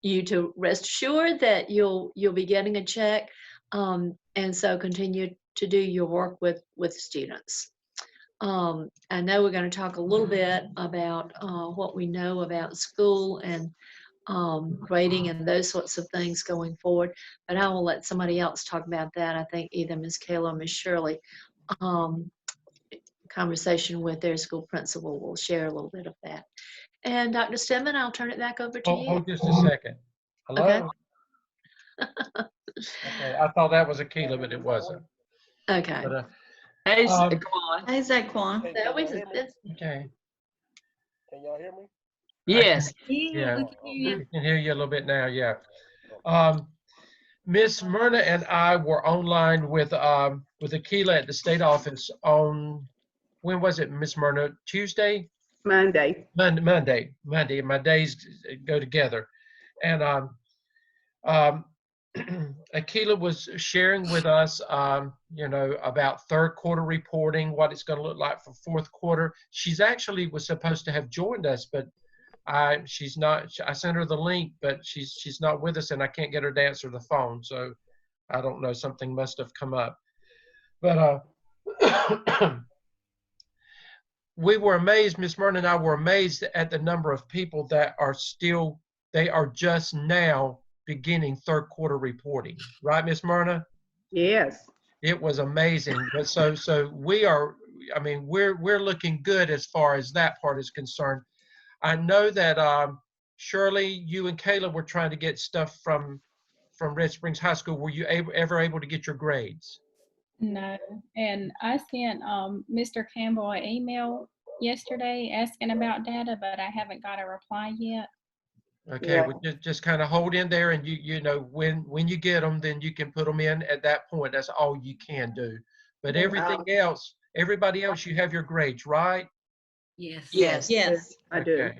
you to rest assured that you'll be getting a check, and so continue to do your work with students. I know we're going to talk a little bit about what we know about school and grading and those sorts of things going forward, but I will let somebody else talk about that. I think either Ms. Kayla or Ms. Shirley, um, conversation with their school principal will share a little bit of that. And Dr. Stedman, I'll turn it back over to you. Hold just a second. Hello? Okay. Okay, I thought that was Akila, but it wasn't. Okay. But, Hey, Zaquan. Hey, Zaquan. That always has been. okay. Can y'all hear me? Yes. Yeah, we can hear you. we can hear you a little bit now, yeah. Miss Myrna and I were online with Akila at the state office on, when was it, Miss Myrna? Tuesday? Monday. Monday. My days go together. And Akila was sharing with us, you know, about third quarter reporting, what it's going to look like for fourth quarter. She's actually was supposed to have joined us, but she's not. I sent her the link, but she's not with us, and I can't get her to answer the phone. So I don't know. Something must have come up. But we were amazed. Miss Myrna and I were amazed at the number of people that are still. They are just now beginning third quarter reporting, right, Miss Myrna? Yes. It was amazing. But so we are. I mean, we're looking good as far as that part is concerned. I know that Shirley, you and Kayla were trying to get stuff from Red Springs High School. Were you ever able to get your grades? No, and I sent Mr. Campbell an email yesterday asking about data, but I haven't got a reply yet. Okay, Yeah. well, just kind of hold in there, and you know when you get them, then you can put them in at that point. That's all you can do. But everything else, everybody else, you have your grades, right? Yes. Yes. Yes. I do.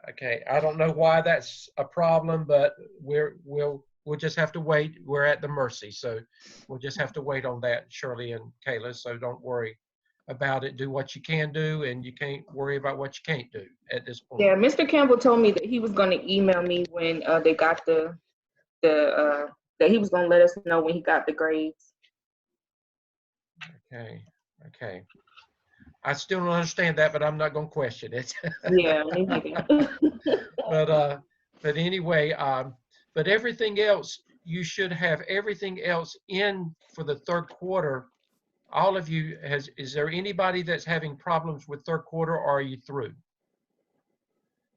Okay. I don't know why that's a problem, but we'll just have to wait. We're at the mercy, so we'll just have to wait on that, Shirley and Kayla. So don't worry about it. Do what you can do, and you can't worry about what you can't do at this point. Yeah, Mr. Campbell told me that he was going to email me when they got that he was going to let us know when he got the grades. Okay. I still don't understand that, but I'm not going to question it. Yeah, me neither. But anyway, but everything else, you should have everything else in for the third quarter. All of you, is there anybody that's having problems with third quarter, or are you through?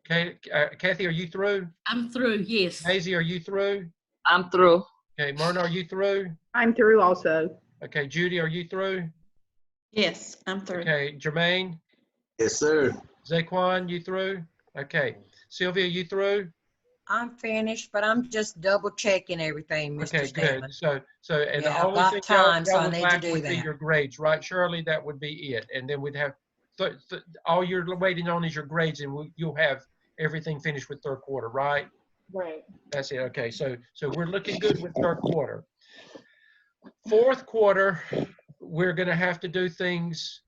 Okay, Kathy, are you through? I'm through, yes. Maisie, are you through? I'm through. Okay, Myrna, are you through? I'm through also. Okay, Judy, are you through? Yes, I'm through. Okay, Jermaine? Yes, sir. Zaquan, you through? Okay. Sylvia, you through? I'm finished, but I'm just double checking everything, Mr. Okay, Stedman. good. So, and Yeah, the I've only got thing time, so I was need to lack do would be that. your grades, right, Shirley? That would be it. And then we'd have, all you're waiting on is your grades, and you'll have everything finished with third quarter, right? Right. That's it. Okay, so we're looking good with third quarter. Fourth quarter, we're going to have to do things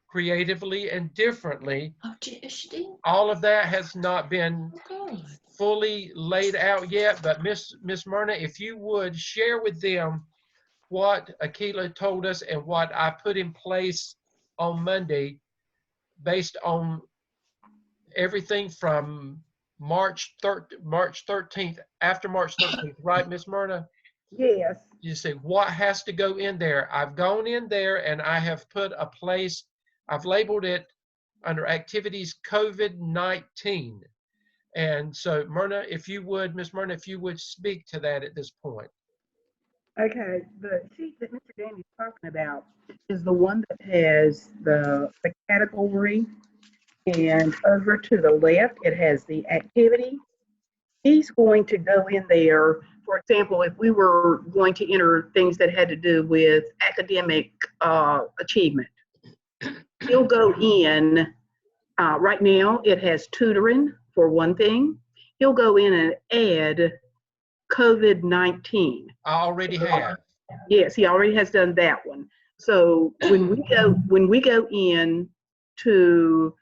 creatively and differently. Oh, gosh, dang. All of that has not been Okay. fully laid out yet, but Miss Myrna, if you would share with them what Akila told us and what I put in place on Monday based on everything from March 13th, after March 13th, right, Miss Myrna? Yes. You say, what has to go in there? I've gone in there and I have put a place, I've labeled it under activities COVID-19. And so Myrna, if you would, Miss Myrna, if you would speak to that at this point. Okay, the sheet that Mr. Danny's talking about is the one that has the category, and over to the left, it has the activity. He's going to go in there, for example, if we were going to enter things that had to do with academic achievement, he'll go in, right now it has tutoring for one thing. He'll go in and add COVID-19. I already have. Yes, he already has done that one. So when we go in to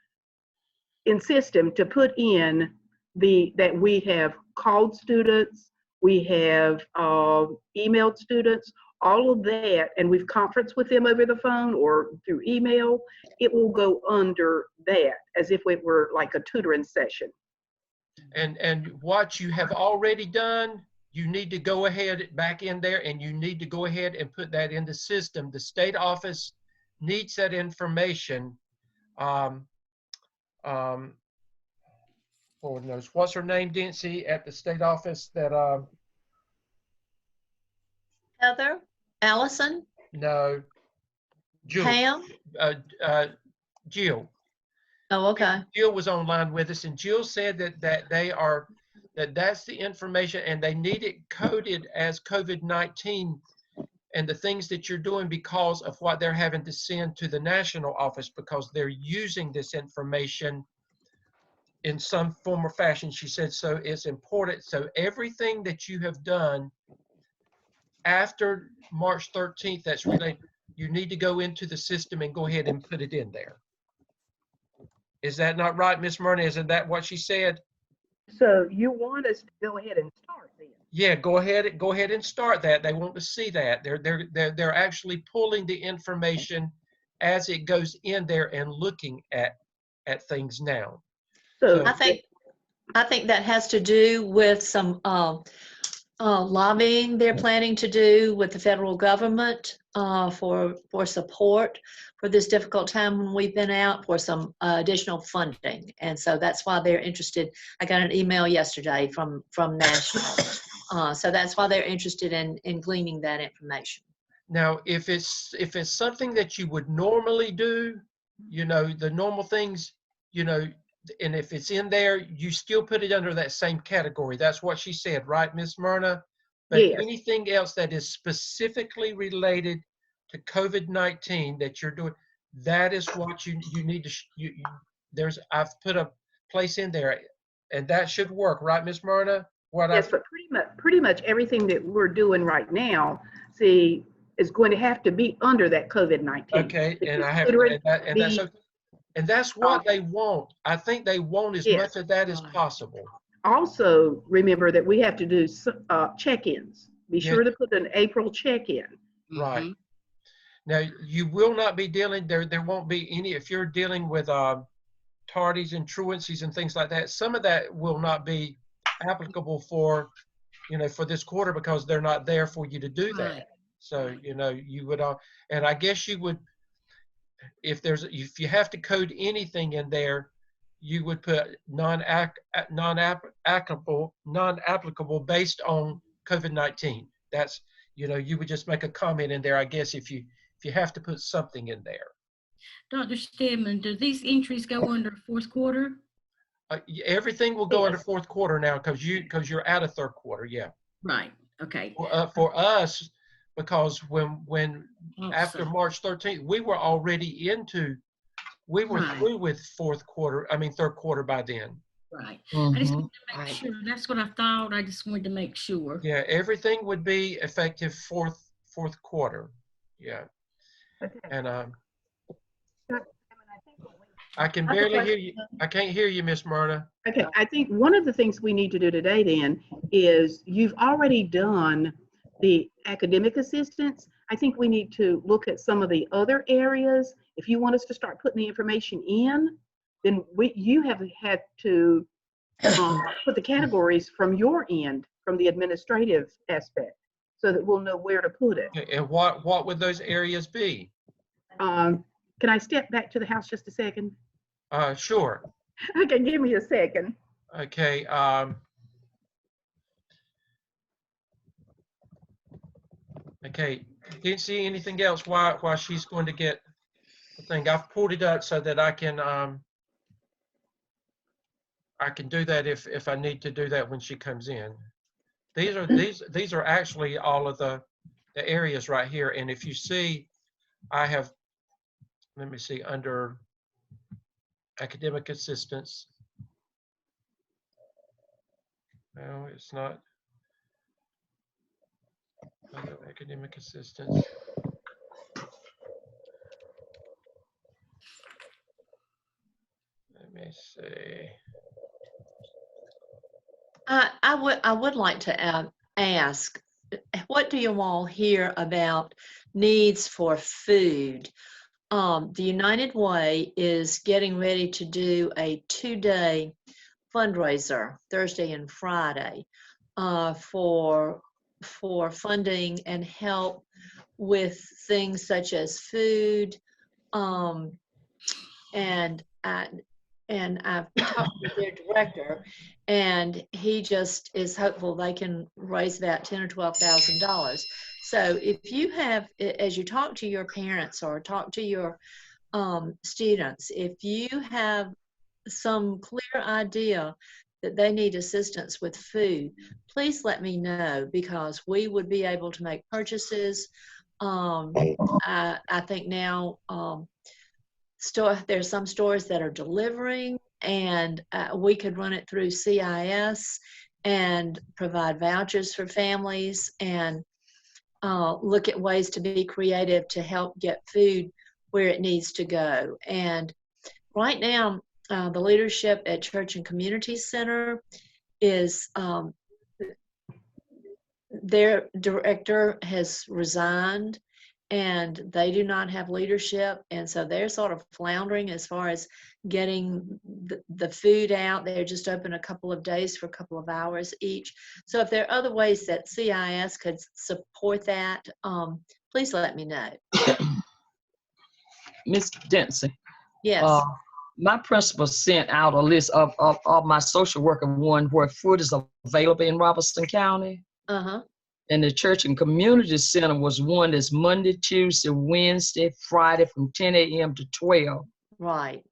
insist him to put in that we have called students, we have emailed students, all of that, and we've conferenced with them over the phone or through email. It will go under that as if it were like a tutoring session. And what you have already done, you need to go ahead back in there and you need to go ahead and put that in the system. The state office needs that information. Lord knows, what's her name, Dancy, at the state office that, Heather, Allison, no, Jill, Pam? Jill. Oh, okay. Jill was online with us, and Jill said that's the information, and they need it coded as COVID-19 and the things that you're doing because of what they're having to send to the national office, because they're using this information in some form or fashion. She said, so it's important. So everything that you have done after March 13th that's related, you need to go into the system and go ahead and put it in there. Is that not right, Miss Myrna? Isn't that what she said? So you want us to go ahead and start then? Yeah, go ahead and start that. They want to see that. They're actually pulling the information as it goes in there and looking at things now. So I think that has to do with some lobbying they're planning to do with the federal government for support for this difficult time when we've been out, for some additional funding. And so that's why they're interested. I got an email yesterday from National. So that's why they're interested in gleaning that information. Now, if it's something that you would normally do, you know, the normal things, you know, and if it's in there, you still put it under that same category. That's what she said, right, Miss Myrna? But yes. anything else that is specifically related to COVID-19 that you're doing, that is what you need to, I've put a place in there, and that should work, right, Miss Myrna? Yes, but pretty much everything that we're doing right now, see, is going to have to be under that COVID-19. Okay, and I have, and that's okay. And that's what they want. I think they want as much of that as possible. Also, remember that we have to do check-ins. Be Yes. sure to put an April check-in. Right. Now, you will not be dealing, there won't be any, if you're dealing with tardies and truancies and things like that, some of that will not be applicable for, you know, for this quarter because they're not there for you to do that. Right. So, you know, you would, and I guess you would, if you have to code anything in there, you would put non-applicable based on COVID-19. That's, you know, you would just make a comment in there, I guess, if you have to put something in there. Dr. Stedman, do these entries go under fourth quarter? Everything will go into fourth quarter now because you're out of through quarter. Yeah. Right. Okay. For us, because when after So- March 13th, we were already Right. through with third quarter by then. Right. I just Mhm. wanted to make sure. That's what I thought. I just wanted to make sure. Yeah, everything would be effective fourth quarter. Yeah. Okay. And I can barely hear you. I can't hear you, Miss Myrna. Okay, I think one of the things we need to do today then is you've already done the academic assistance. I think we need to look at some of the other areas. If you want us to start putting the information in, then you have had to put the categories from your end, from the administrative aspect, so that we'll know where to put it. Okay, and what would those areas be? Can I step back to the house just a second? Sure. Okay, give me a second. Okay. Okay. Didn't see anything else while she's going to get the thing. I've pulled it up so that I can do that if I need to do that when she comes in. These are actually all of the areas right here. And if you see, I have, let me see, under academic assistance. No, it's not. Under academic assistance. Let me see. I I would like to ask, what do you all hear about needs for food? The United Way is getting ready to do a 2-day fundraiser, Thursday and Friday, for funding and help with things such as food, and I've talked with their director, and he just is hopeful they can raise about $10,000 or $12,000. So if you have, as you talk to your parents or talk to your students, if you have some clear idea that they need assistance with food, please let me know, because we would be able to make purchases. I think now there's some stores that are delivering, and we could run it through CIS and provide vouchers for families, and look at ways to be creative to help get food where it needs to go. And right now, the leadership at Church and Community Center is, their director has resigned, and they do not have leadership, and so they're sort of floundering as far as getting the food out. They're just open a couple of days for a couple of hours each. So if there are other ways that CIS could support that, please let me know. Miss Dempsey, Yes. my principal sent out a list of my social worker one where food is available in Robertson County. Uh-huh. And the Church and Community Center was one that's Monday, Tuesday, Wednesday, Friday from 10 a.m. to 12. Right.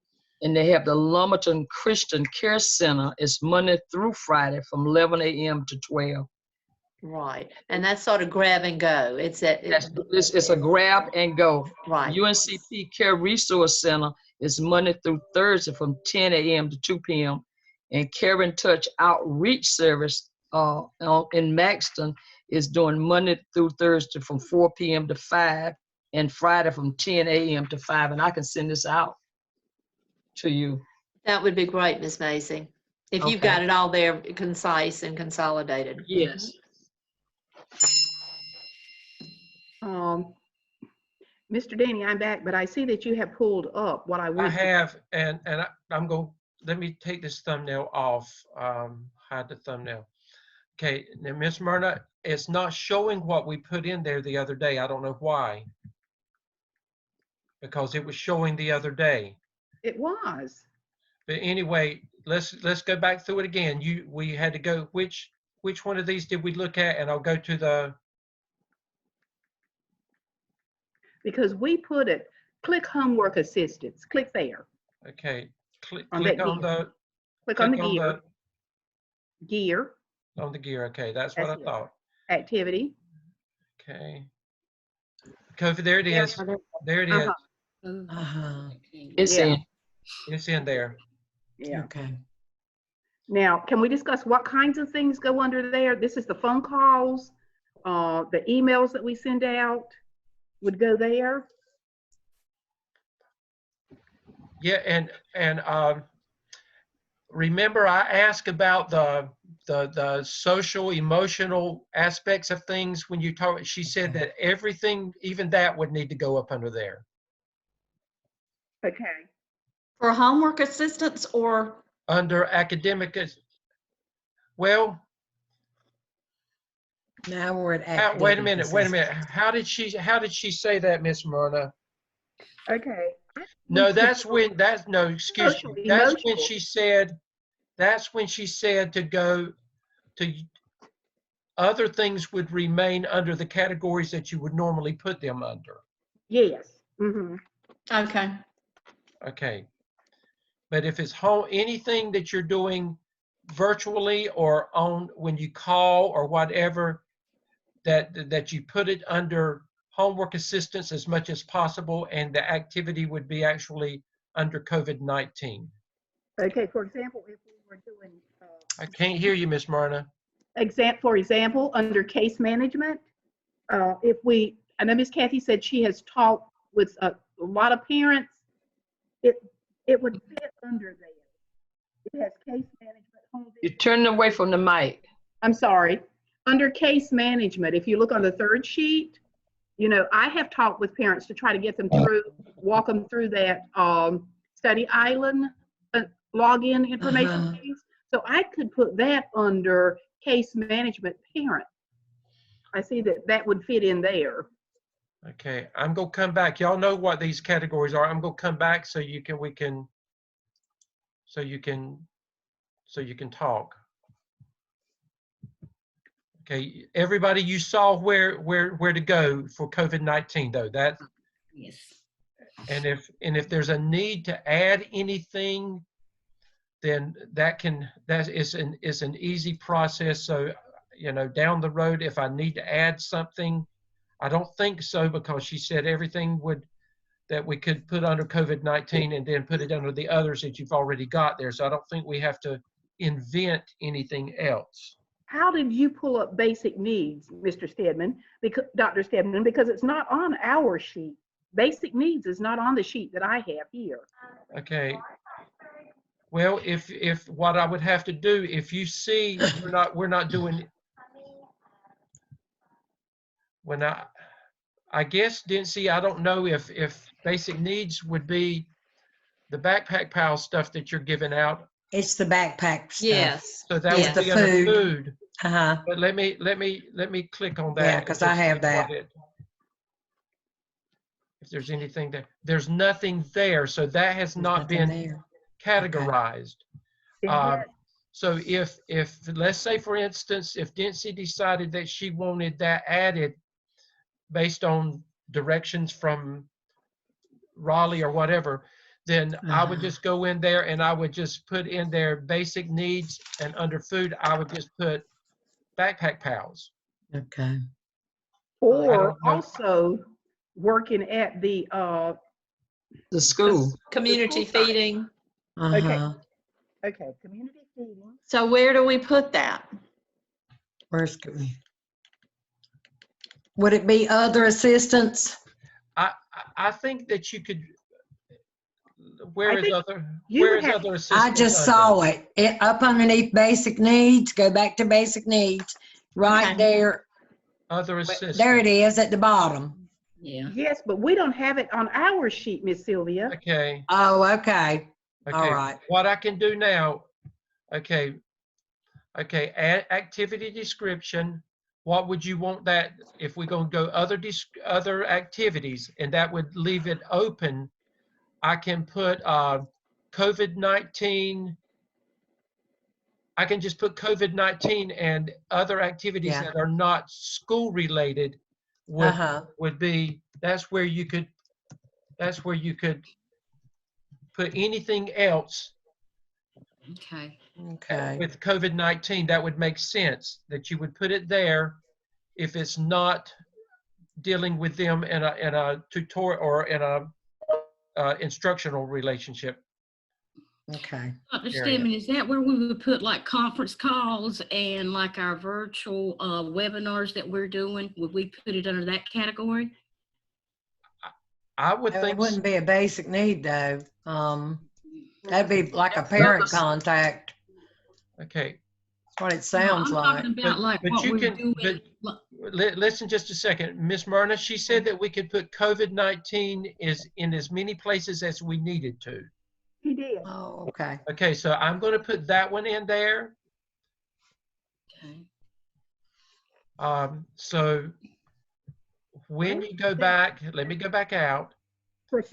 And they have the Lumberton Christian Care Center. It's Monday through Friday from 11 a.m. to 12. Right. And that's sort of grab and go. It's a grab and go. right. UNCP Care Resource Center is Monday through Thursday from 10 a.m. to 2 p.m. And Care and Touch Outreach Service in Maxton is doing Monday through Thursday from 4 p.m. to 5, and Friday from 10 a.m. to 5. And I can send this out to you. That would be great, Ms. Macy. If you've Okay. got it all there concise and consolidated. Yes. Mr. Danny, I'm back, but I see that you have pulled up what I I want. have, and I'm going, let me take this thumbnail off, hide the thumbnail. Okay, now Miss Myrna, it's not showing what we put in there the other day. I don't know why. Because it was showing the other day. It was. But anyway, let's go back through it again. We had to go, which one of these did we look at? And I'll go to the, Because we put it, click homework assistance, click there. okay, click On on that the, Click on the click gear. Gear, on the gear. Okay, that's what I That's it. thought. activity. Okay. Kofi, there it is. There it is. Uh-huh. Uh-huh. It's Yeah. in. It's in there. Yeah. Okay. Now, can we discuss what kinds of things go under there? This is the phone calls, the emails that we send out would go there. Yeah, and remember I asked about the social emotional aspects of things when you talk. She said that everything, even that, would need to go up under there. Okay. For homework assistance or? Under academic, well, Now we're at academic. wait a minute. assistance. How did she say that, Miss Myrna? Okay. No, excuse Social, me. That's when emotional. she said to go to other things would remain under the categories that you would normally put them under. Yes. Mm-hmm. Okay. Okay. But if it's anything that you're doing virtually or on when you call or whatever, that you put it under homework assistance as much as possible, and the activity would be actually under COVID-19. Okay. For example, if we were doing, I can't hear you, Miss Myrna. for example, under case management, I know Miss Kathy said she has talked with a lot of parents. It would fit under there. It has case management, home You're visit. turning away from the mic. I'm sorry, under case management, if you look on the third sheet, you know, I have talked with parents to try to get them through, walk them through that study island login information piece. So I could put that under case management parent. I see that that would fit in there. Okay, I'm gonna come back. Y'all know what these categories are. I'm gonna come back so you can talk. Okay, everybody, you saw where to go for COVID-19 though. That, Yes. and if there's a need to add anything, then that is an easy process. So, you know, down the road, if I need to add something, I don't think so, because she said everything that we could put under COVID-19 and then put it under the others that you've already got there. So I don't think we have to invent anything else. How did you pull up basic needs, Mr. Stedman, because Dr. Stedman, because it's not on our sheet. Basic needs is not on the sheet that I have here. Okay. Well, if what I would have to do, if you see we're not doing, when I guess, Dincy, I don't know if basic needs would be the backpack pal stuff that you're giving out. It's the backpack stuff. Yes. So that It's would the be under food. food. Uh-huh. But let me click on that. Yeah, and 'cause just I have see that. if there's anything there. There's nothing there. So that has There's not nothing been there. categorized. Yes. So if let's say, for instance, if Dincy decided that she wanted that added based on directions from Raleigh or whatever, then I would just go in there and I would just put in there basic needs, and under food, I would just put backpack pals. Okay. Or know. also working at the school. Community school site. feeding. Uh-huh. Okay, community feeding. So where do we put that? Where's would it be other assistants? I think that you could. I Where is think other you where would is have- other assistance? I just under? saw it up underneath basic needs. Go back to basic needs. Right Okay. there. Other assistance. There it is at the bottom. Yeah. Yes, but we don't have it on our sheet, Miss Sylvia. Okay. Oh, okay. Okay. All right. What I can do now, okay, add activity description. What would you want that, if we're going to go other activities, and that would leave it open, I can put COVID-19. I can just put COVID-19, and other activities Yeah. that are not school related would be, that's where you could put anything else Okay. Okay. with COVID-19. That would make sense that you would put it there if it's not dealing with them in a tutorial or in a instructional relationship. Okay. Dr. area. Stedman, is that where we would put like conference calls and like our virtual webinars that we're doing? Would we put it under that category? I would It think wouldn't be a basic need though. That'd be like a parent contact. okay. That's what it No, sounds I'm like. talking about like what you we're can, doing. listen just a second. Miss Myrna, she said that we could put COVID-19 is in as many places as we needed to. He did. Oh, okay. Okay, so I'm going to put that one in there. Okay. So when you go back, let me go back out.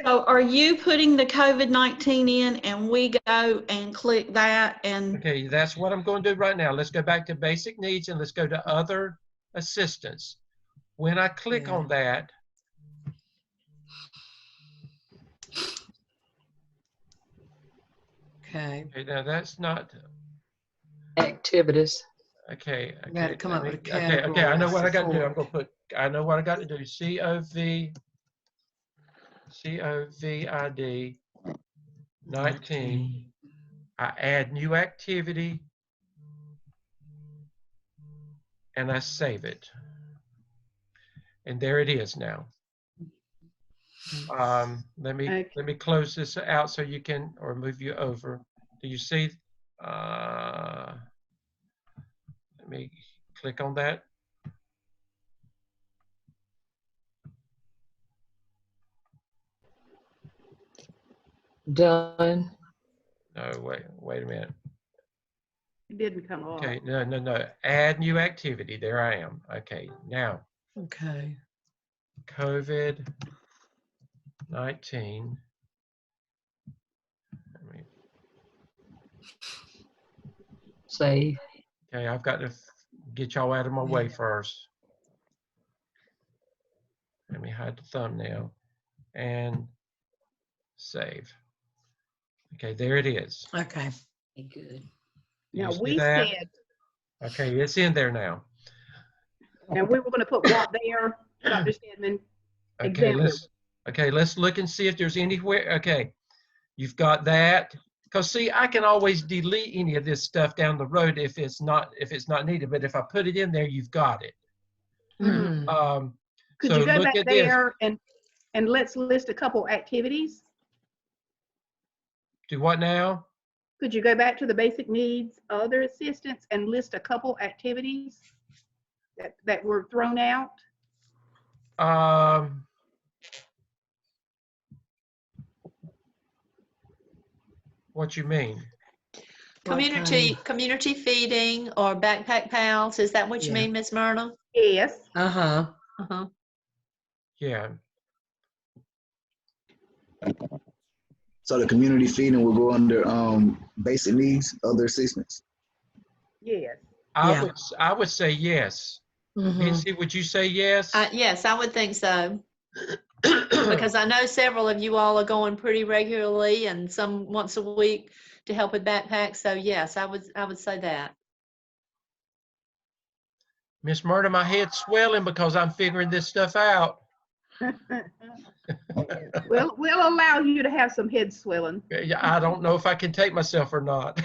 So are you putting the COVID-19 in and we go and click that and, Okay, that's what I'm going to do right now. Let's go back to basic needs and let's go to other assistance. When I click on that, Okay. okay, now that's not, Activities. okay. You gotta come up with a category. Okay, I know what I got to do. for I'm going to put, I know what I got to do. COVID 19. I add new activity and I save it. And there it is now. Let me close this out so you can, or move you over. Do you see? Let Let me click on that. Done. No, wait a minute. It didn't come up. Okay, no. Add new activity. There I am. Okay, now Okay. COVID-19. Save. Okay, I've got to get y'all out of my way first. Let me hide the thumbnail and save. Okay, there it is. Okay. Good. Do you Now, see we that? said, Okay, it's in there now. and we were going to put what there, Dr. Stedman? Okay, Example. let's look and see if there's anywhere. Okay, you've got that. Because see, I can always delete any of this stuff down the road if it's not needed. But if I put it in there, you've got it. Mhm. Could So you go look back at this. there and let's list a couple activities? Do what now? Could you go back to the basic needs, other assistance, and list a couple activities that were thrown out? What you mean? Community feeding or backpack pals, is that what you Yeah. mean, Miss Myrna? Yes. Uh-huh. Uh-huh. Yeah. So the community feeding will go under basic needs, other assistance. Yes. Yeah. I would say yes. Mhm. Nancy, would you say yes? Yes, I would think so. Because I know several of you all are going pretty regularly and some once a week to help with backpacks. So yes, I would say that. Miss Murda, my head's swelling because I'm figuring this stuff out. We'll allow you to have some head swelling. I don't know if I can take myself or not.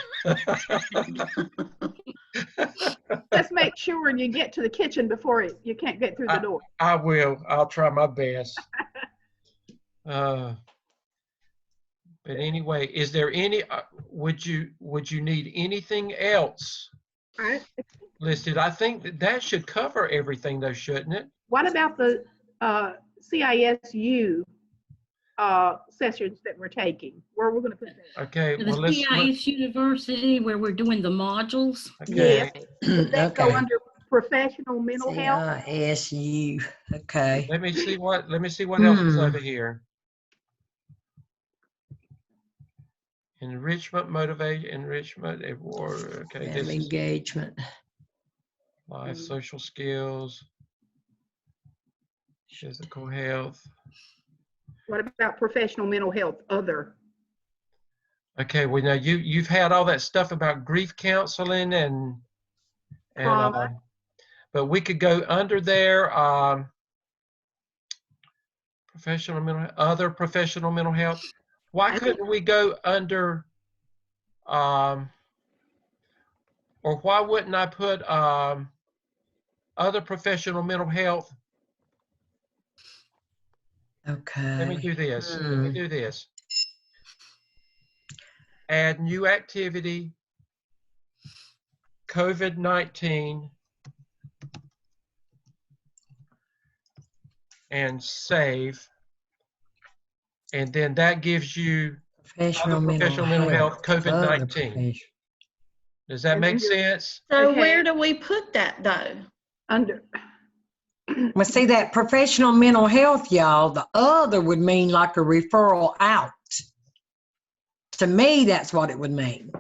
Just make sure you get to the kitchen before you can't get through the door. I will. I'll try my best. But anyway, is there any? Would you need anything else listed? I think that should cover everything, though, shouldn't it? What about the CISU sessions that we're taking? Where we're going to put that? Okay. The Well, let's look. CIS University, where we're doing the modules. Okay. Does that go Okay. under professional mental health? CISU. Okay. Let me see what else is over here. Enrichment, motivate, enrichment, award. Okay, this is Engagement. life, social skills, physical health. What about professional mental health? Other. Okay, well now you've had all that stuff about grief counseling and but we could go under there. Professional mental, other professional mental health. Why couldn't we go under, or why wouldn't I put other professional mental health? Okay. Let me do this. Let me do this. Add new activity, COVID-19, and save. And then that gives you Professional mental health, COVID-19. Does that make sense? So where do we put that though? Under. Well, see that professional mental health, y'all, the other would mean like a referral out. To me, that's what it would mean.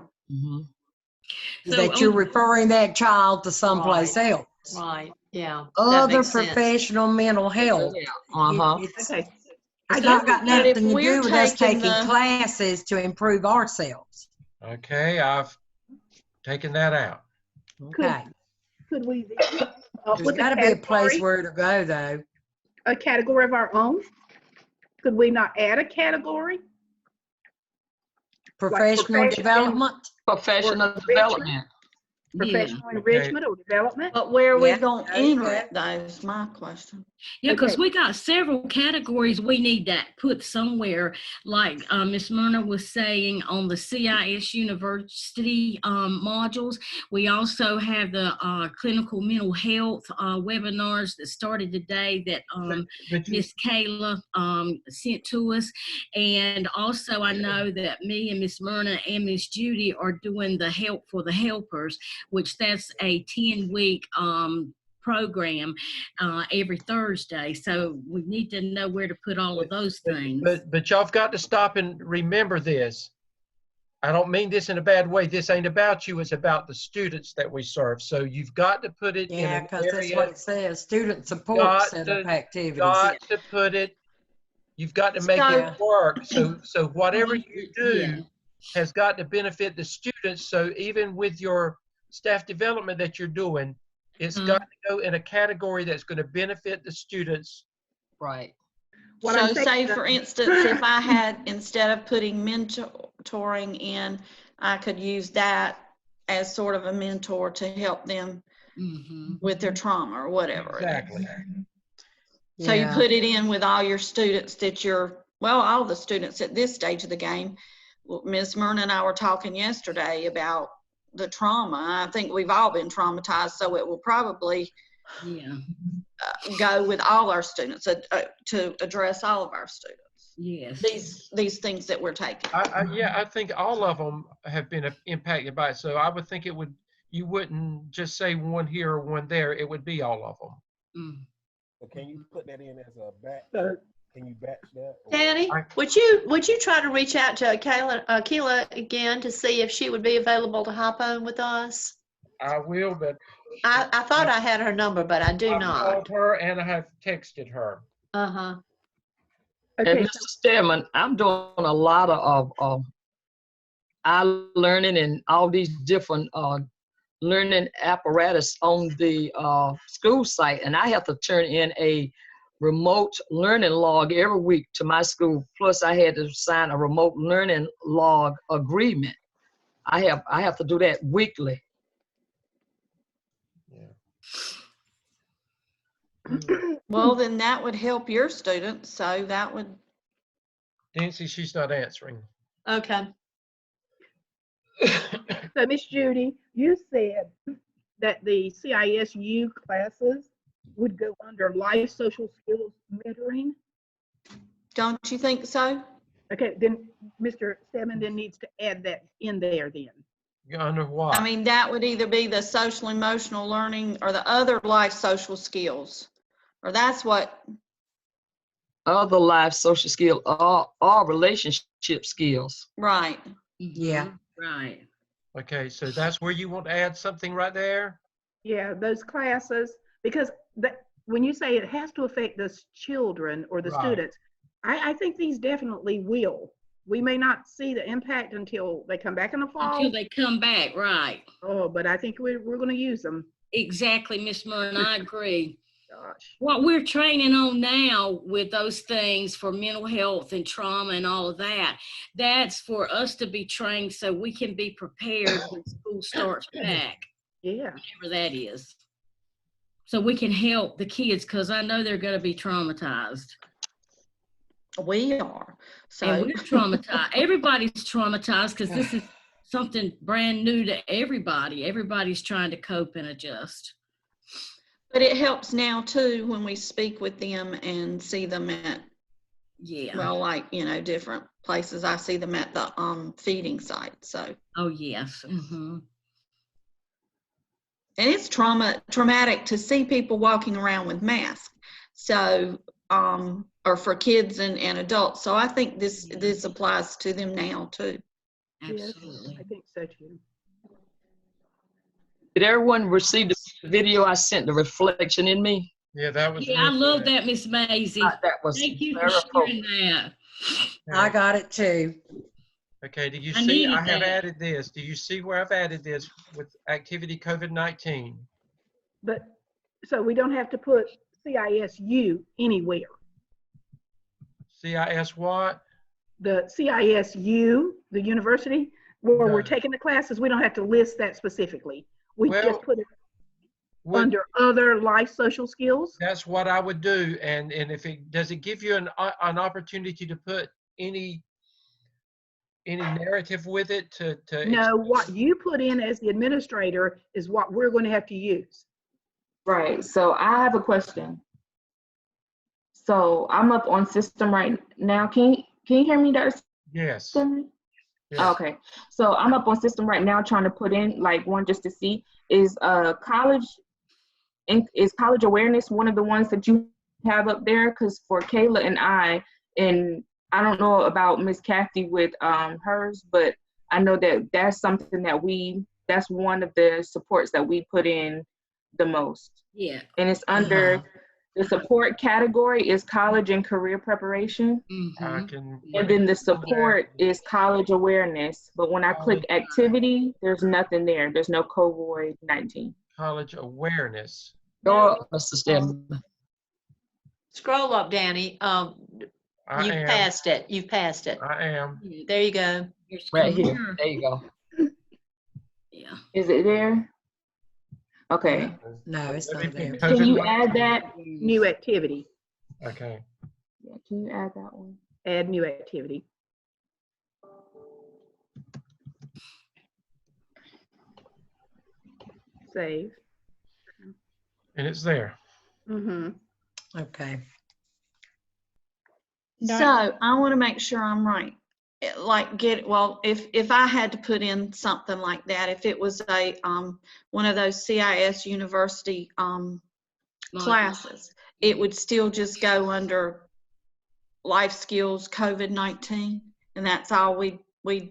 So that you're referring that child to someplace else. Right. Yeah. Other professional mental health. Okay. It's not got nothing to do we're with us taking taking classes to improve ourselves. Okay, I've taken that out. Okay. Could we There's got to be a place where to go, though. A category of our own? Could we not add a category? Professional development? Professional development. Professional Okay. enrichment or development? But where are we Yeah, going to there you enter go. it, though, is my question. Yeah, because Okay. we got several categories we need that put somewhere. Like Ms. Myrna was saying on the CIS University modules, we also have the clinical mental health webinars that started today that But you, Miss Kayla sent to us. And also I know that me and Miss Myrna and Miss Judy are doing the help for the helpers, which that's a 10-week program every Thursday. So we need to know where to put all of those things. but y'all have got to stop and remember this. I don't mean this in a bad way. This ain't about you. It's about the students that we serve. So you've got to put it in Yeah, an because that's area. what it says, student support Got set to- up activities. Got to put it. You've got to make So- it work. So whatever you do Yeah. has got to benefit the students. So even with your staff development that you're doing, it's got to go in a category that's going to benefit the students. Right. What So I'm saying say, is- for instance, if I had, instead of putting mentoring in, I could use that as sort of a mentor to help them Mhm. with their trauma or whatever. it is. Exactly. So you Yeah. put it in with all your students that all the students at this stage of the game. Well, Ms. Myrna and I were talking yesterday about the trauma. I think we've all been traumatized, so it will probably Yeah. go with all our students to address all of our students. Yes. These things that we're taking. I think all of them have been impacted by it. So I would think you wouldn't just say one here or one there. It would be all of them. Mm. So can you put that in as a batch? So- Can you batch that? or- Danny, would you try to reach out to Keila again to see if she would be available to hop on with us? I will, but I thought I had her number, but I do I've not. called her and I have texted her. Uh-huh. And Okay, Mr. Stearman, I'm doing a lot of learning and all these different learning apparatus on the school site, and I have to turn in a remote learning log every week to my school. Plus, I had to sign a remote learning log agreement. I have to do that weekly. Well, then that would help your students. So that would. Nancy, she's not answering. Okay. so Miss Judy, you said that the CISU classes would go under life social skills mentoring. Don't you think so? Okay, then Mr. Stedman then needs to add that in there then. Under what? I mean, that would either be the social emotional learning or the other life social skills, or that's what. Other life social skills are relationship skills. Right. Yeah. Right. Okay, so that's where you want to add something right there? Yeah, those classes, because when you say it has to affect the children or the Right. students, I think these definitely will. We may not see the impact until they come back in the fall. Until they come back, right. Oh, but I think we're going to use them. Exactly, Miss Myrna, I agree. Gosh. What we're training on now with those things for mental health and trauma and all of that, that's for us to be trained so we can be prepared when school starts back, Yeah. whatever that is. So we can help the kids, because I know they're going to be traumatized. We are. So And we're traumatized. Everybody's traumatized because this is something brand new to everybody. Everybody's trying to cope and adjust. but it helps now too when we speak with them and see them at, Yeah. well, like, different places. I see them at the feeding site. So, Oh, yes. Mm-hmm. and it's traumatic to see people walking around with masks. So, or for kids and adults. So I think this applies to them now too. Absolutely. Yes, I think so too. Did everyone receive the video I sent, the reflection in me? Yeah, that was. Yeah, I real love good. that, Miss Maisie. That was Thank you for very sharing appropriate. that. I got it too. Okay, do you I see, needed I have that. added this. Do you see where I've added this with activity COVID-19? But so we don't have to put CISU anywhere. CIS what? The CISU, the university, where we're No. taking the classes, we don't have to list that specifically. We Well, just put it What, under other life social skills. that's what I would do. And if it does it give you an opportunity to put any narrative with it to No, what you put in as the administrator is what we're going to have to use. Right. So I have a question. So I'm up on system right now. Can you hear me, Dr. Yes. Stanley? Yes. Okay. So I'm up on system right now trying to put in like one just to see is college awareness one of the ones that you have up there? Because for Kayla and I don't know about Miss Kathy with hers, but I know that that's something that's one of the supports that we put in the most. Yeah. And it's under the support category is college and career preparation. I can. And then the support is college awareness. But when I click activity, there's nothing there. There's no COVID-19. College awareness. Go up, Mr. Stanley. Scroll up, Danny. You've passed it. You've passed it. I am. There you go. Right here. There you go. Yeah. Is it there? Okay. No, it's not there. Can you add that? New activity. Okay. Yeah, can you add that one? Add new activity. Save. And it's there. Mm-hmm. Okay. So I want to make sure I'm right. If I had to put in something like that, if it was a one of those CIS university classes, it would still just go under life skills COVID-19, and that's all we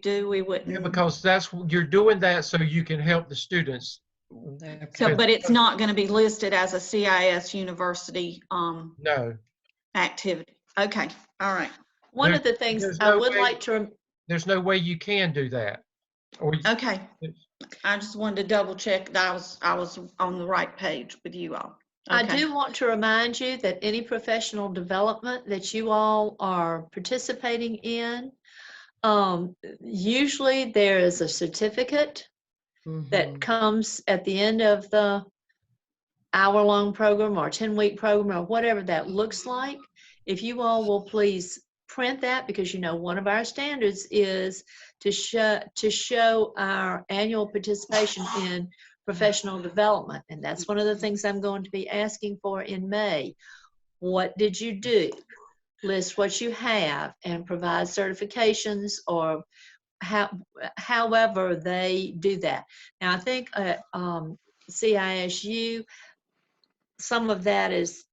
do. We wouldn't. Yeah, because you're doing that so you can help the students. Okay. So, but it's not going to be listed as a CIS university No. activity. Okay, all right. One of the things I would like to. There's no way you can do that. Okay. I just wanted to double check that I was on the right page with you all. Okay. I do want to remind you that any professional development that you all are participating in, usually there is a certificate that comes at the end of the hour-long program or 10-week program or whatever that looks like. If you all will please print that, because one of our standards is to show our annual participation in professional development, and that's one of the things I'm going to be asking for in May. What did you do? List what you have and provide certifications or however they do that. Now I think at CISU, some of that is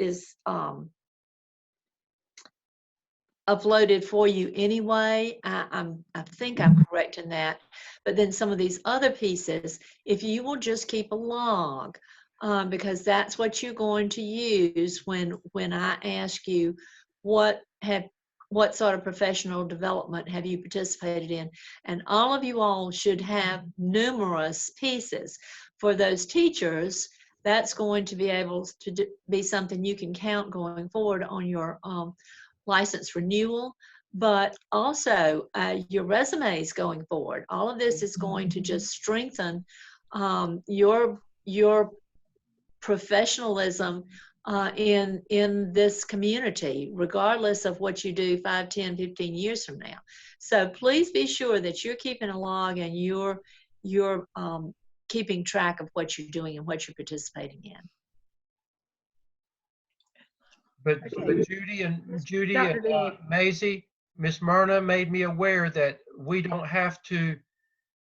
uploaded for you anyway. I think I'm correct in that. But then some of these other pieces, if you will just keep a log, because that's what you're going to use when I ask you what sort of professional development have you participated in. And all of you all should have numerous pieces. For those teachers, that's going to be able to be something you can count going forward on your license renewal, but also your resumes going forward. All of this is going to just strengthen your professionalism in this community, regardless of what you do 5, 10, 15 years from now. So please be sure that you're keeping a log and you're keeping track of what you're doing and what you're participating in. But Judy and Maisie, Miss Myrna made me aware that we don't have to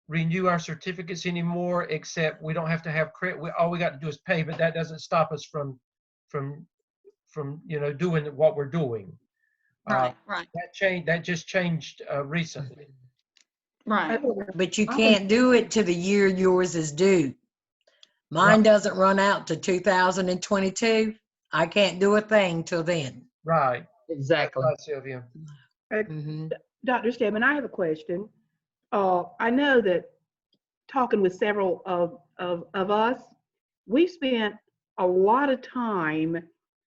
renew our certificates anymore, except we don't have to have credit. All we got to do is pay, but that doesn't stop us from doing what we're doing. Right. That just changed recently. Right. But you can't do it to the year yours is due. Mine doesn't run out to 2022. I can't do a thing till then. Right. Exactly. Right, Sylvia. Dr. Stebbin, I have a question. I know that talking with several of us, we spent a lot of time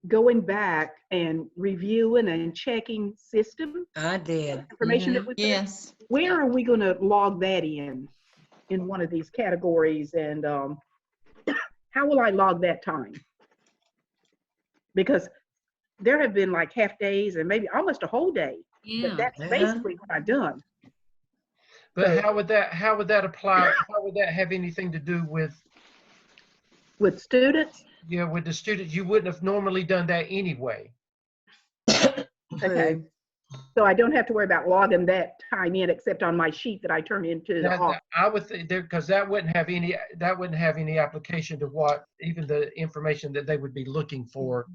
going back and reviewing and checking systems. I did. Information that we put in. Yes. Where are we going to log that in one of these categories? And how will I log that time? Because there have been like half days and maybe almost a whole day. Yeah. That's Yeah. basically what I've done. But So- how would that apply? How would that have anything to do with, With students, with the students? You wouldn't have normally done that anyway. okay. So I don't have to worry about logging that time in except on my sheet that I turn into the office. I would think there, because that wouldn't have any application to what, even the information that they would be looking for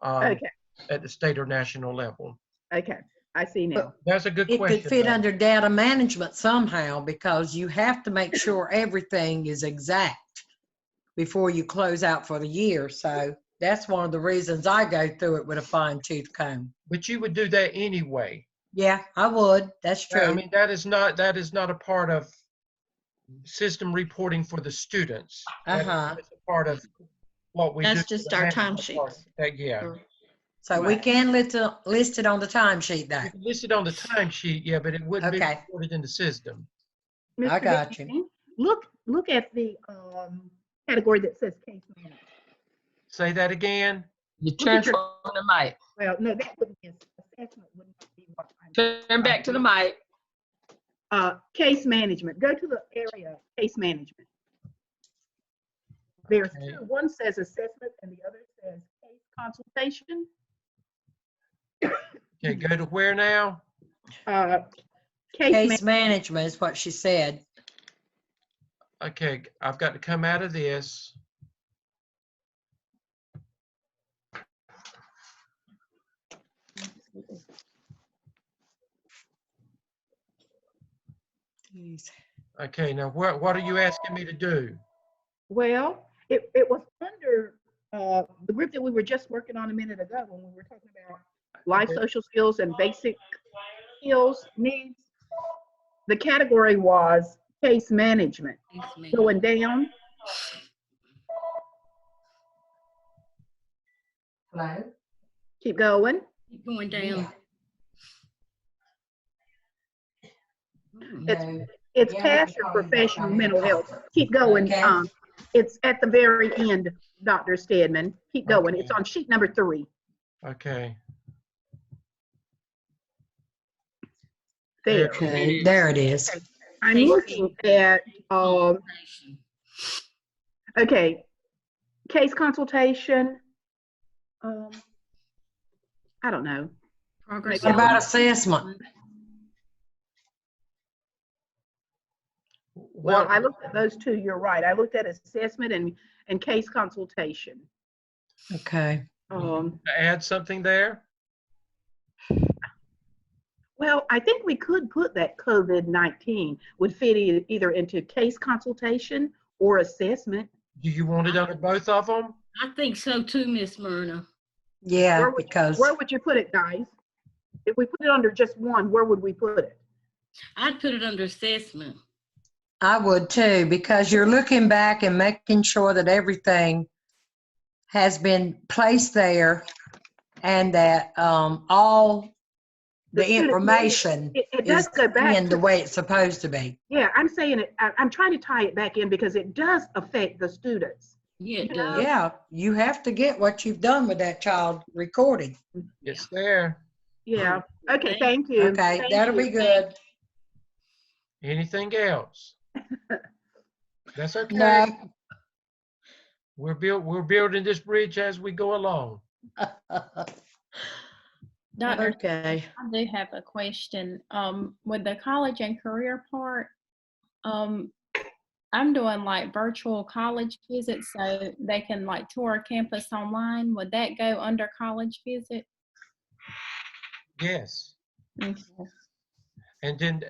Okay, at the state or national level. okay, I see now. That's a good It question. could fit though. under data management somehow because you have to make sure everything is exact before you close out for the year. So that's one of the reasons I go through it with a fine tooth comb. But you would do that anyway. Yeah, I would. That's true. I mean, that is not a part of system reporting for the students. Uh-huh. That's a part of what we do. That's for just the our management timesheets. part. Yeah. Or- So we can list it on the timesheet though. It's listed on the timesheet, yeah, but it wouldn't be Okay. recorded in the system. I Mr. got Dixon, Look at the category that says case management. Say that again. You at turn your- on the mic. Well, no, that wouldn't be assessment, wouldn't be what I'm. Turn back to the mic. Case management, go to the area, case management. There's Okay. two, one says assessment and the other says case consultation. Okay, go to where now? Case management is what she said. Okay, I've got to come out of this. Okay, now what are you asking me to do? Well, it was under the group that we were just working on a minute ago when we were talking about life social skills and basic skills needs. The category was case management. Going down, Hello? keep going. Keep going down. It's Yeah, past your professional mental health. Keep going. Okay. It's at the very end, Dr. Stedman. Keep going. Okay. It's on sheet number 3. Okay. There. Okay, there it is. I'm looking at, okay, case consultation. I don't know. Progress. What about assessment? Well, I looked at those two. You're right. I looked at assessment and case consultation. Okay. Add something there? Well, I think we could put that COVID-19 would fit either into case consultation or assessment. Do you want it under both of them? I think so too, Miss Myrna. Yeah, Where because would you put it, guys? If we put it under just one, where would we put it? I'd put it under assessment. I would too, because you're looking back and making sure that everything has been placed there and that all the student- information It does is go back in the way it's supposed to be. Yeah, I'm saying it. I'm trying to tie it back in because it does affect the students. Yeah, it does. Yeah, you have to get what you've done with that child recorded. It's there. Yeah. Okay. Thank you. Okay, Thank that'll you. be good. Anything else? That's okay. No. We're building this bridge as we go along. Dr. Okay. I do have a question. With the college and career part, I'm doing like virtual college visits so they can like tour campus online. Would that go under college visit? Yes. Okay. And then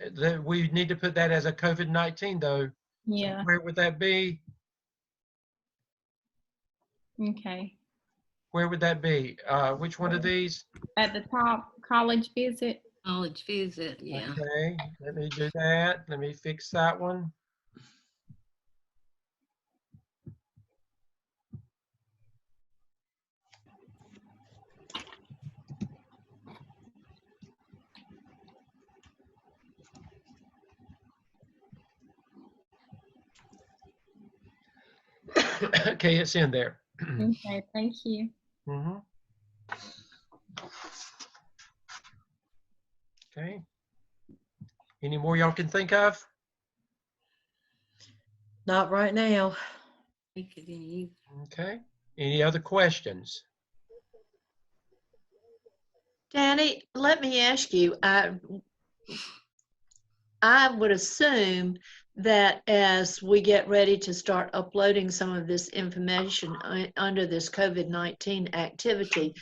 we need to put that as a COVID-19 though. Yeah. Where would that be? Okay. Where would that be? Which one of these? At the top, college visit. College visit, yeah. Okay, let me do that. Let me fix that one. Okay, it's in there. Okay, thank you. Mhm. Okay. Any more y'all can think of? Not right now. Okay. Any other questions? Danny, let me ask you, I would assume that as we get ready to start uploading some of this information under this COVID-19 activity,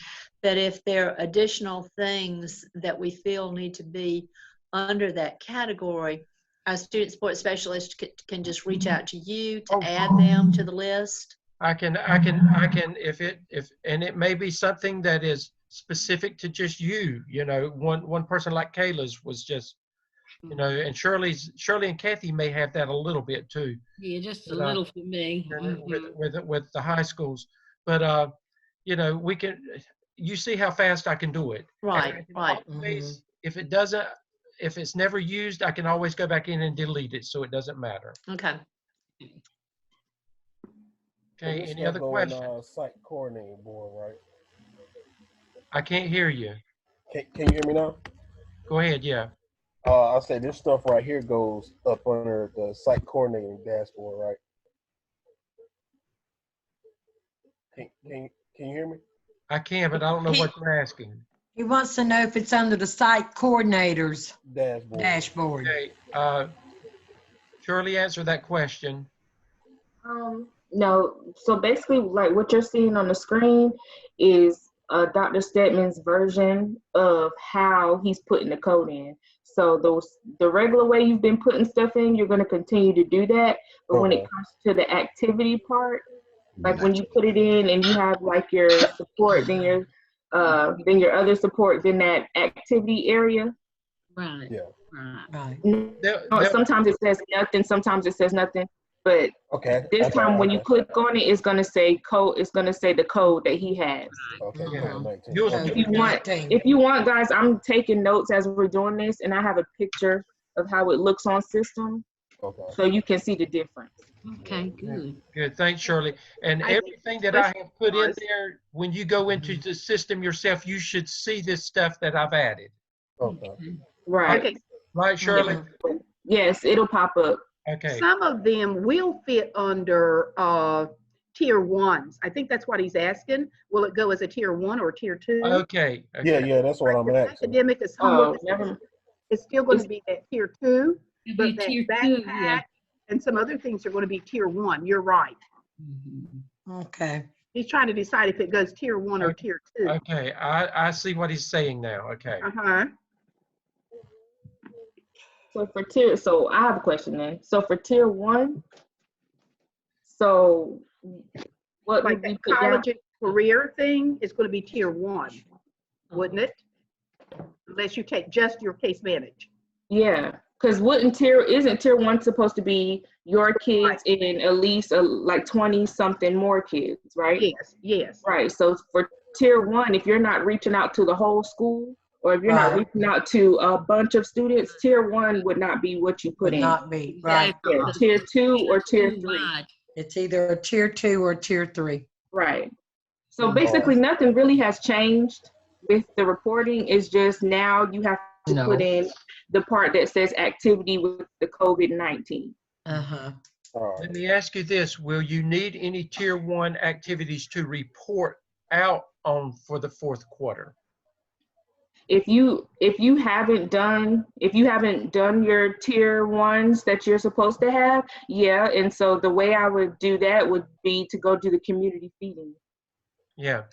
that if there are additional things that we feel need to be under that category, our student support specialist can just reach out to you to add them to the list. I can, if it may be something that is specific to just you, one person like Kayla's was just, and Shirley and Kathy may have that a little bit too. Yeah, just a But, little for me. with the high schools, but we can. You see how fast I can do it. Right, And I can right. always, if it's never used, I can always go back in and delete it, so it doesn't matter. Okay. Okay. This Any stuff other go in, questions? site coordinating board, right? I can't hear you. Can you hear me now? Go ahead. Yeah. I said this stuff right here goes up under the site coordinating dashboard, right? Can you hear me? I can, but I don't know what you're asking. He wants to know if it's under the site coordinators dashboard. Okay. Shirley, answer that question. No, so basically like what you're seeing on the screen is Dr. Stedman's version of how he's putting the code in. So the regular way you've been putting stuff in, you're going to continue to do that. But when it comes to the activity part, like when you put it in and you have like your support, then your other support, then that activity area. Right. Yeah. Right. No, sometimes it says nothing, sometimes it says nothing. But this time when you click on it, it's gonna say code. It's gonna say the code that he has. Okay. If you want, guys, I'm taking notes as we're doing this, and I have a picture of how it looks on system, so you can see the difference. Okay, good. Good. Thanks, Shirley. And everything that I have put in there, when you go into the system yourself, you should see this stuff that I've added. Okay. Right. Okay. Right, Shirley? Yes, it'll pop up. Okay. Some of them will fit under tier ones. I think that's what he's asking. Will it go as a tier 1 or tier 2? Okay. Yeah, that's what I'm asking. Academic is homework. It's still going to be at tier 2, but that backpack and some other things are going to be tier 1. You're right. Okay. He's trying to decide if it goes tier 1 or tier 2. Okay. I see what he's saying now. Okay. So I have a question then. So for tier 1, so what like that college and career thing is going to be tier 1, wouldn't it? Unless you take just your case manage. Yeah, because isn't tier 1 supposed to be your kids and at least like 20 something more kids, right? Yes. Right. So for tier 1, if you're not reaching out to the whole school, or if you're not reaching out to a bunch of students, tier 1 would not be what you put in. Not be right. Yeah, tier 2 or tier 3. It's either a tier 2 or tier 3. Right. So basically nothing really has changed with the reporting. It's just now you have to put in the part that says activity with the COVID-19. Let me ask you this. Will you need any tier 1 activities to report out on for the 4th quarter? If you haven't done your tier 1s that you're supposed to have, yeah. And so the way I would do that would be to go to the community feeding. Yeah.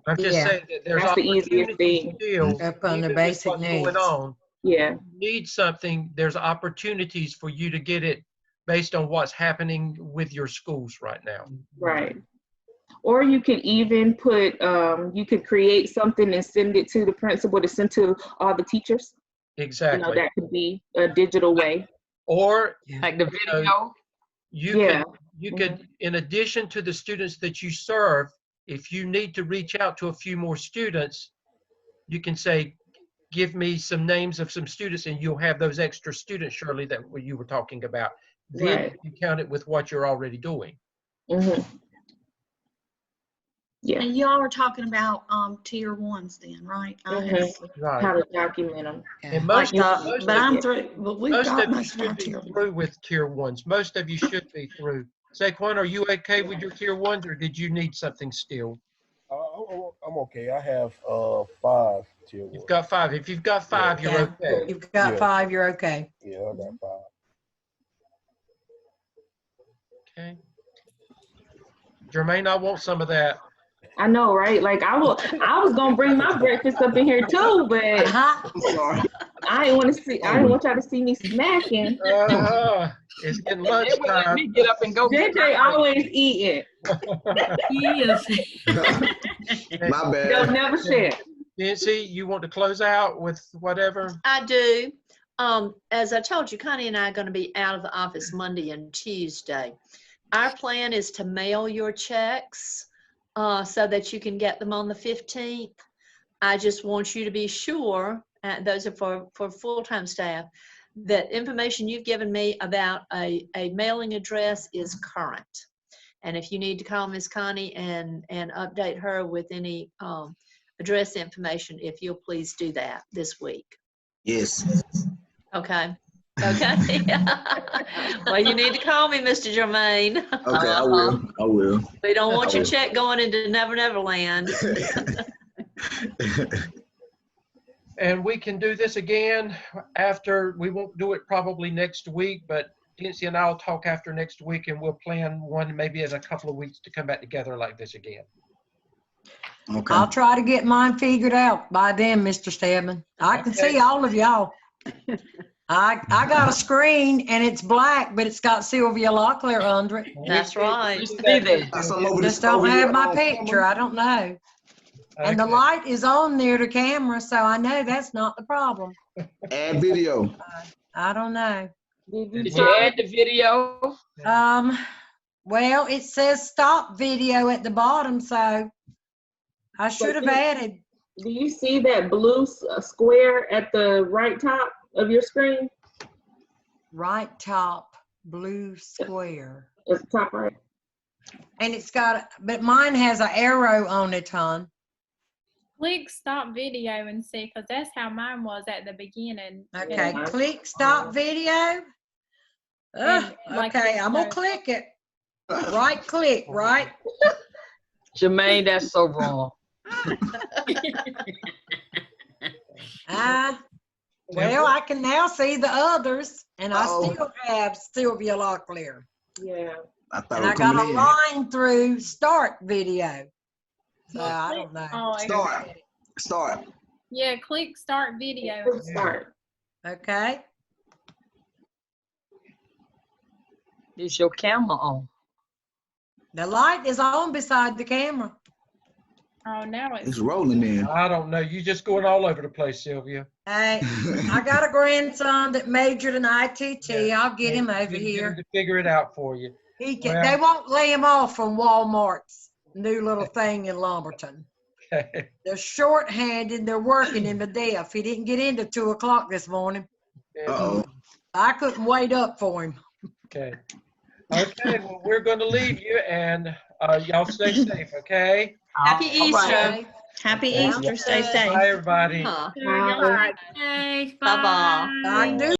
I'm just saying that there's that's the easiest thing. Still, up on the basic needs. Going on, yeah. If you need something, there's opportunities for you to get it based on what's happening with your schools right now. Right. Or you could even put, you could create something and send it to the principal to send to all the teachers. Exactly. That could be a digital way. Or like the video. You could, in addition to the students that you serve, if you need to reach out to a few more students, you can say, give me some names of some students, and you'll have those extra students, Shirley, that you were talking about. Then you count it with what you're already doing. Yeah. And y'all are talking about tier ones then, right? Right. How to document them. And Like most but of I'm you, through, but we've most got of you most of our should be tier ones. through with tier ones. Most of you should be through. Saquon, are you okay with your tier ones, or did you need something still? I'm okay. I have 5 tier 1. You've got 5. If you've got 5, you're Yeah. okay. You've got Yeah. 5, you're okay. Yeah, I got 5. Okay. Jermaine, I want some of that. I know, right? Like I was gonna bring my breakfast up in here too, but Uh-huh. I'm sorry. I didn't want to see. I didn't want y'all to see me smacking. It's getting They would let lunchtime. me get up and go get my JJ always eating. Yes. My They'll bad. never share. Nancy, you want to close out with whatever? I do. As I told you, Connie and I are going to be out of the office Monday and Tuesday. Our plan is to mail your checks so that you can get them on the 15th. I just want you to be sure, those are for full-time staff, that information you've given me about a mailing address is current. And if you need to call Miss Connie and update her with any address information, if you'll please do that this week. Yes. Okay. Okay. Well, you need to call me, Mr. Jermaine. Okay, I will. I will. We don't want I your will. check going into Never Never Land. And we can do this again after, we won't do it probably next week, but Nancy and I'll talk after next week and we'll plan one maybe in a couple of weeks to come back together like this again. Okay. I'll try to get mine figured out by then, Mr. Stedman. I can Okay. see all of y'all. I got a screen and it's black, but it's got Sylvia Locklear under it. That's right. We see that. Got something over Just the don't over have your, my camera? picture. I don't know. And the Okay. light is on near the camera, so I know that's not the problem. Add video. I don't know. Did you add the video? Well, it says stop video at the bottom, so I should have added. Do you see that blue square at the right top of your screen? Right top blue square. It's top right. And it's got, but mine has an arrow on it, hon. Click stop video and see, because that's how mine was at the beginning. Okay, Yeah. click stop video. Ugh, like okay, this I'm gonna note. click it. Right click, right? Jermaine, that's so wrong. Well, I can now see the others, and I Uh-oh. still have Sylvia Locklear. Yeah. I thought And it I was got a coming in. line through start video. So I don't know. Oh, okay. Start. Start. Yeah, click start video. Quick start. Okay. Is your camera on? The light is on beside the camera. Oh, now It's it's rolling in. I don't know. You just going all over the place, Sylvia. Hey, I got a grandson that majored in ITT. I'll get him over Get him here. to figure it out for you. He can. Well- They won't lay him off from Walmart's new little thing in Lumberton. Okay. They're short-handed. They're working him to death. He didn't get in till 2 o'clock this morning. Uh-oh. I couldn't wait up for him. Okay. Okay, well, we're going to leave you, and y'all stay safe, okay? Happy All right. Easter. Happy Yeah. Easter. Stay safe. Bye, everybody. Huh. Bye. Hey, Bye-bye. I can do